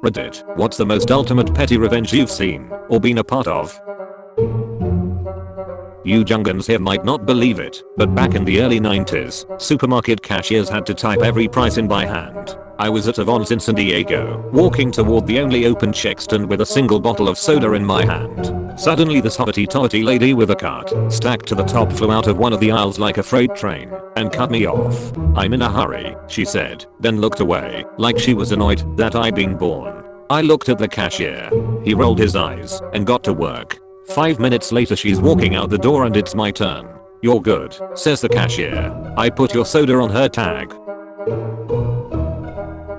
Reddit, what's the most ultimate petty revenge you've seen or been a part of? You jungans here might not believe it, but back in the early 90s, supermarket cashiers had to type every price in by hand. I was at a Vons in San Diego, walking toward the only open check stand with a single bottle of soda in my hand. Suddenly this hoity-toity lady with a cart, stacked to the top, flew out of one of the aisles like a freight train, and cut me off. "I'm in a hurry," she said, then looked away, like she was annoyed that I'd been born. I looked at the cashier. He rolled his eyes, and got to work. 5 minutes later she's walking out the door and it's my turn. "You're good," says the cashier. I put "your soda" on her tag.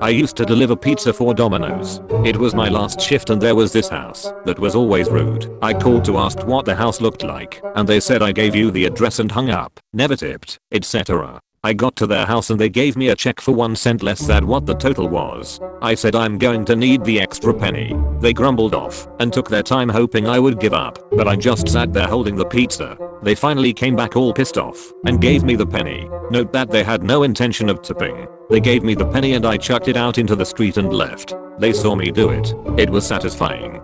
I used to deliver pizza for Domino's. It was my last shift and there was this house that was always rude. I called to ask what the house looked like and they said, "I gave you the address," and hung up. Never tipped, etc. I got to their house and they gave me a check for 1 cent less than what the total was. I said, "I'm going to need the extra penny." They grumbled off and took their time hoping I would give up, but I just sat there holding the pizza. They finally came back all pissed off and gave me the penny. Note that they had no intention of tipping. They gave me the penny and I chucked it out into the street and left. They saw me do it. It was satisfying.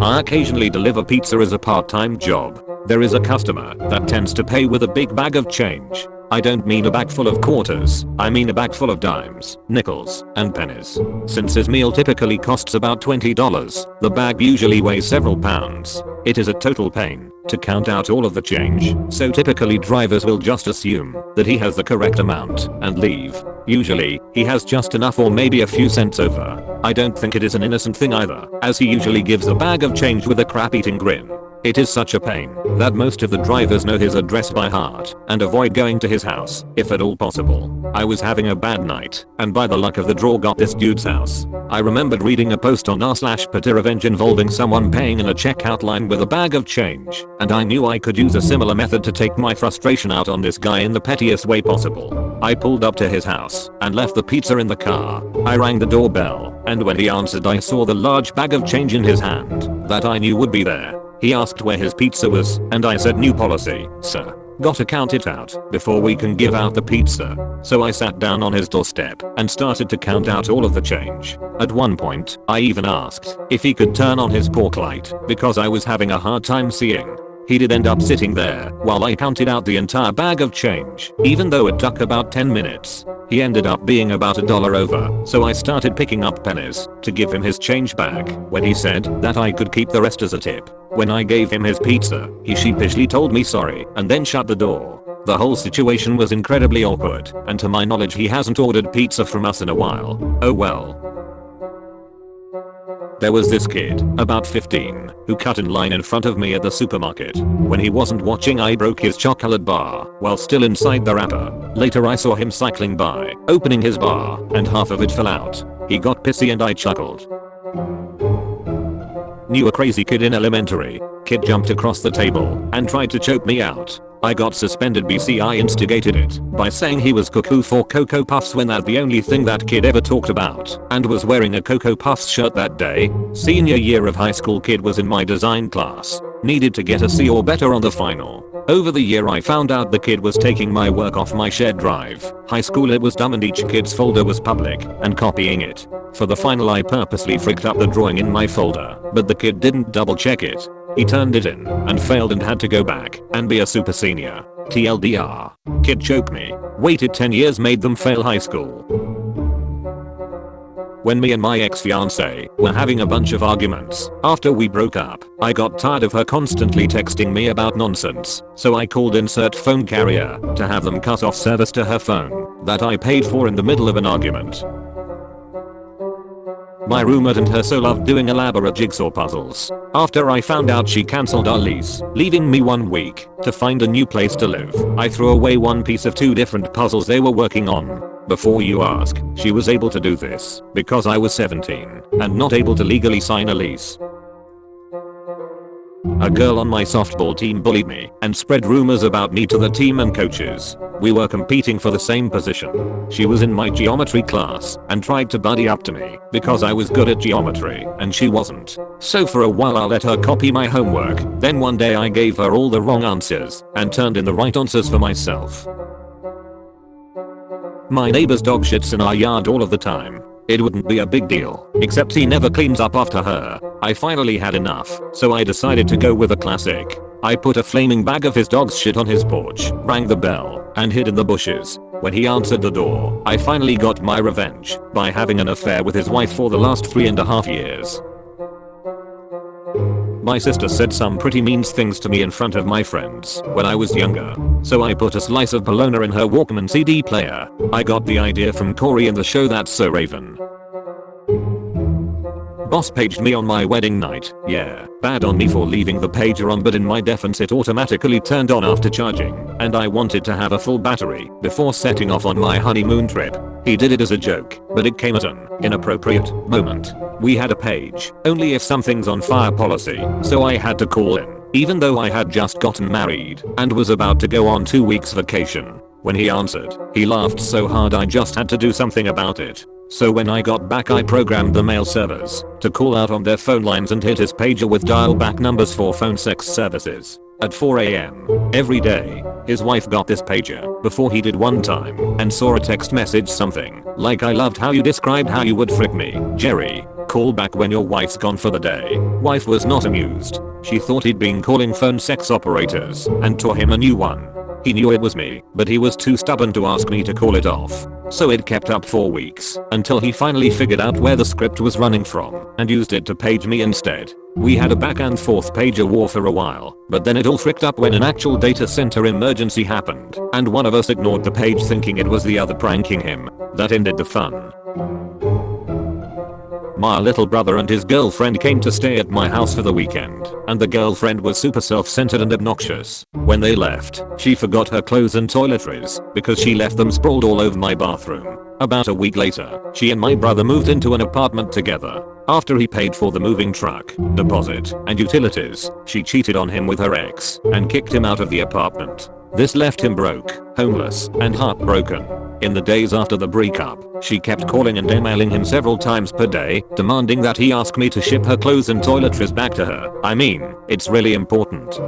I occasionally deliver pizza as a part-time job. There is a customer that tends to pay with a big bag of change. I don't mean a bag full of quarters, I mean a bag full of dimes, nickels, and pennies. Since his meal typically costs about $20, the bag usually weighs several pounds. It is a total pain to count out all of the change, so typically drivers will just assume that he has the correct amount and leave. Usually, he has just enough or maybe a few cents over. I don't think it is an innocent thing either, as he usually gives a bag of change with a crap-eating grin. It is such a pain that most of the drivers know his address by heart and avoid going to his house, if at all possible. I was having a bad night, and by the luck of the draw got this dude's house. I remembered reading a post on r/petty revenge involving someone paying in a checkout line with a bag of change, and I knew I could use a similar method to take my frustration out on this guy in the pettiest way possible. I pulled up to his house and left the pizza in the car. I rang the doorbell, and when he answered I saw the large bag of change in his hand that I knew would be there. He asked where his pizza was, and I said, "New policy, sir. Gotta count it out before we can give out the pizza." So I sat down on his doorstep and started to count out all of the change. At one point, I even asked if he could turn on his porch light because I was having a hard time seeing. He did end up sitting there while I counted out the entire bag of change, even though it took about 10 minutes. He ended up being about $1 over, so I started picking up pennies to give him his change back when he said that I could keep the rest as a tip. When I gave him his pizza, he sheepishly told me sorry and then shut the door. The whole situation was incredibly awkward, and to my knowledge he hasn't ordered pizza from us in a while. Oh well. There was this kid, about 15, who cut in line in front of me at the supermarket. When he wasn't watching, I broke his chocolate bar while still inside the wrapper. Later I saw him cycling by, opening his bar, and half of it fell out. He got pissy and I chuckled. Knew a crazy kid in elementary. Kid jumped across the table and tried to choke me out. I got suspended because I instigated it by saying he was cuckoo for Cocoa Puffs when that's the only thing that kid ever talked about, and was wearing a Cocoa Puffs shirt that day. Senior year of high school, kid was in my design class. Needed to get a C or better on the final. Over the year I found out the kid was taking my work off my shared drive. High school it was dumb and each kid's folder was public and copying it. For the final I purposely fricked up the drawing in my folder, but the kid didn't double check it. He turned it in and failed and had to go back and be a super senior. TLDR. Kid choked me. Waited 10 years made them fail high school. When me and my ex-fiancée were having a bunch of arguments after we broke up, I got tired of her constantly texting me about nonsense, so I called insert phone carrier to have them cut off service to her phone that I paid for in the middle of an argument. My roommate and her so loved doing elaborate jigsaw puzzles. After I found out she cancelled our lease, leaving me 1 week to find a new place to live, I threw away one piece of 2 different puzzles they were working on. Before you ask, she was able to do this because I was 17 and not able to legally sign a lease. A girl on my softball team bullied me and spread rumors about me to the team and coaches. We were competing for the same position. She was in my geometry class and tried to buddy up to me because I was good at geometry and she wasn't. So for a while I let her copy my homework. Then one day I gave her all the wrong answers and turned in the right answers for myself. My neighbor's dog shits in our yard all of the time. It wouldn't be a big deal, except he never cleans up after her. I finally had enough, so I decided to go with a classic. I put a flaming bag of his dog's shit on his porch, rang the bell, and hid in the bushes. When he answered the door, I finally got my revenge by having an affair with his wife for the last 3.5 years. My sister said some pretty mean things to me in front of my friends when I was younger, so I put a slice of bologna in her Walkman CD player. I got the idea from Corey in the show That's So Raven. Boss paged me on my wedding night. Yeah, bad on me for leaving the pager on, but in my defense it automatically turned on after charging, and I wanted to have a full battery before setting off on my honeymoon trip. He did it as a joke, but it came at an inappropriate moment. We had a page only if something's on fire policy, so I had to call in, even though I had just gotten married and was about to go on 2 weeks vacation. When he answered, he laughed so hard I just had to do something about it. So when I got back, I programmed the mail servers to call out on their phone lines and hit his pager with dial back numbers for phone sex services. At 4 AM every day, his wife got this pager before he did one time and saw a text message something like, "I loved how you described how you would frick me, Jerry. Call back when your wife's gone for the day." Wife was not amused. She thought he'd been calling phone sex operators and tore him a new one. He knew it was me, but he was too stubborn to ask me to call it off. So it kept up for weeks until he finally figured out where the script was running from and used it to page me instead. We had a back and forth pager war for a while, but then it all fricked up when an actual data center emergency happened and one of us ignored the page thinking it was the other pranking him. That ended the fun. My little brother and his girlfriend came to stay at my house for the weekend, and the girlfriend was super self-centered and obnoxious. When they left, she forgot her clothes and toiletries because she left them sprawled all over my bathroom. About a week later, she and my brother moved into an apartment together. After he paid for the moving truck, deposit, and utilities, she cheated on him with her ex and kicked him out of the apartment. This left him broke, homeless, and heartbroken. In the days after the breakup, she kept calling and emailing him several times per day, demanding that he ask me to ship her clothes and toiletries back to her. I mean, it's really important.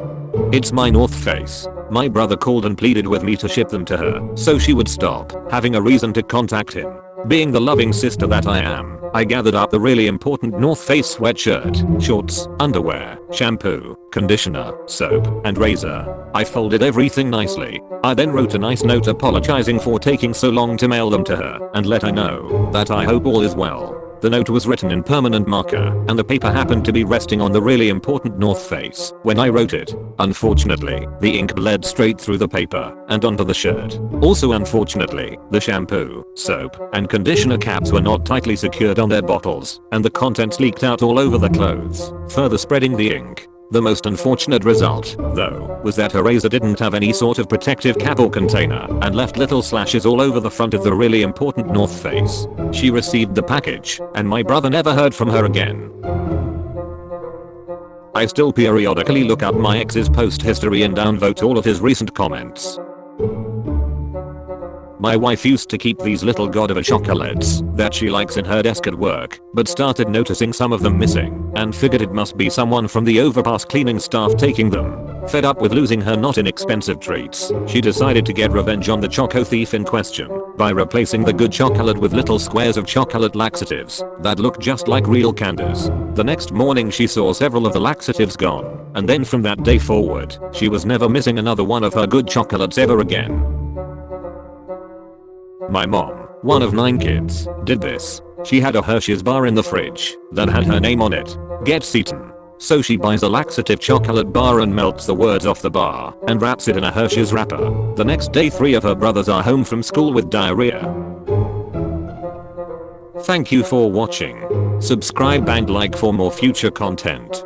It's my North Face. My brother called and pleaded with me to ship them to her so she would stop having a reason to contact him. Being the loving sister that I am, I gathered up the really important North Face sweatshirt, shorts, underwear, shampoo, conditioner, soap, and razor. I folded everything nicely. I then wrote a nice note apologizing for taking so long to mail them to her and let her know that I hope all is well. The note was written in permanent marker and the paper happened to be resting on the really important North Face when I wrote it. Unfortunately, the ink bled straight through the paper and onto the shirt. Also unfortunately, the shampoo, soap, and conditioner caps were not tightly secured on their bottles and the contents leaked out all over the clothes, further spreading the ink. The most unfortunate result, though, was that her razor didn't have any sort of protective cap or container and left little slashes all over the front of the really important North Face. She received the package, and my brother never heard from her again. I still periodically look up my ex's post history and downvote all of his recent comments. My wife used to keep these little Godiva chocolates that she likes in her desk at work, but started noticing some of them missing and figured it must be someone from the overpass cleaning staff taking them. Fed up with losing her not inexpensive treats, she decided to get revenge on the choco thief in question by replacing the good chocolate with little squares of chocolate laxatives that looked just like real candies. The next morning she saw several of the laxatives gone, and then from that day forward, she was never missing another one of her good chocolates ever again. My mom, one of 9 kids, did this. She had a Hershey's bar in the fridge that had her name on it. Gets eaten. So she buys a laxative chocolate bar and melts the words off the bar and wraps it in a Hershey's wrapper. The next day 3 of her brothers are home from school with diarrhea. Thank you for watching. Subscribe and like for more future content.